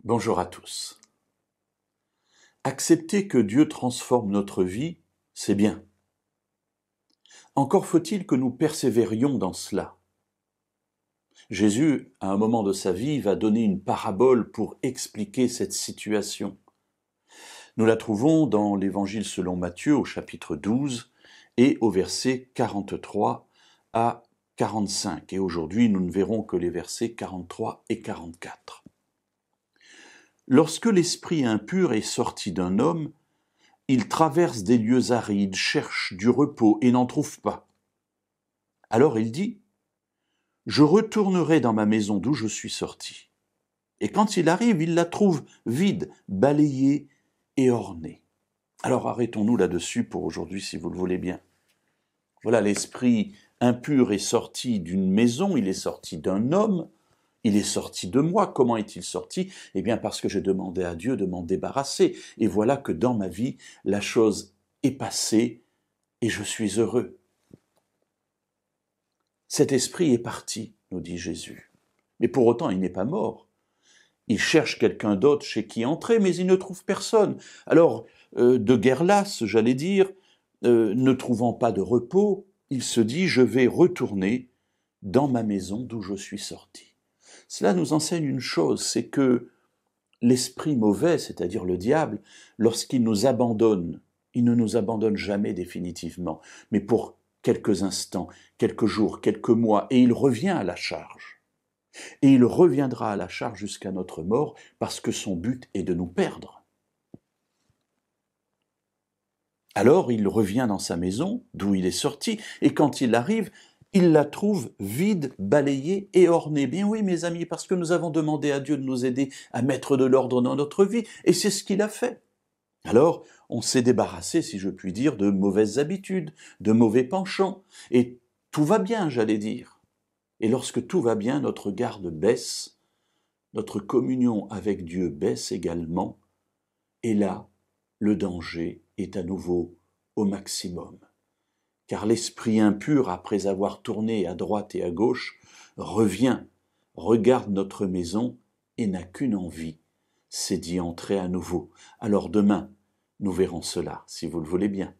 Bonjour à tous. Accepter que Dieu transforme notre vie, c'est bien. Encore faut-il que nous persévérions dans cela. Jésus, à un moment de sa vie, va donner une parabole pour expliquer cette situation. Nous la trouvons dans l'Évangile selon Matthieu au chapitre 12 et au verset 43 à 45. Et aujourd'hui, nous ne verrons que les versets 43 et 44. Lorsque l'esprit impur est sorti d'un homme, il traverse des lieux arides, cherche du repos et n'en trouve pas. Alors il dit, « Je retournerai dans ma maison d'où je suis sorti. » Et quand il arrive, il la trouve vide, balayée et ornée. Alors arrêtons-nous là-dessus pour aujourd'hui, si vous le voulez bien. Voilà, l'esprit impur est sorti d'une maison, il est sorti d'un homme, il est sorti de moi. Comment est-il sorti? Eh bien parce que j'ai demandé à Dieu de m'en débarrasser. Et voilà que dans ma vie, la chose est passée et je suis heureux. Cet esprit est parti, nous dit Jésus. Mais pour autant, il n'est pas mort. Il cherche quelqu'un d'autre chez qui entrer, mais il ne trouve personne. Alors, de guerre lasse, j'allais dire, ne trouvant pas de repos, il se dit, je vais retourner dans ma maison d'où je suis sorti. Cela nous enseigne une chose, c'est que l'esprit mauvais, c'est-à-dire le diable, lorsqu'il nous abandonne, il ne nous abandonne jamais définitivement, mais pour quelques instants, quelques jours, quelques mois, et il revient à la charge. Et il reviendra à la charge jusqu'à notre mort, parce que son but est de nous perdre. Alors il revient dans sa maison, d'où il est sorti, et quand il arrive, il la trouve vide, balayée et ornée. Bien oui, mes amis, parce que nous avons demandé à Dieu de nous aider à mettre de l'ordre dans notre vie, et c'est ce qu'il a fait. Alors, on s'est débarrassé, si je puis dire, de mauvaises habitudes, de mauvais penchants, et tout va bien, j'allais dire. Et lorsque tout va bien, notre garde baisse, notre communion avec Dieu baisse également, et là, le danger est à nouveau au maximum. Car l'esprit impur, après avoir tourné à droite et à gauche, revient, regarde notre maison et n'a qu'une envie, c'est d'y entrer à nouveau. Alors demain, nous verrons cela, si vous le voulez bien.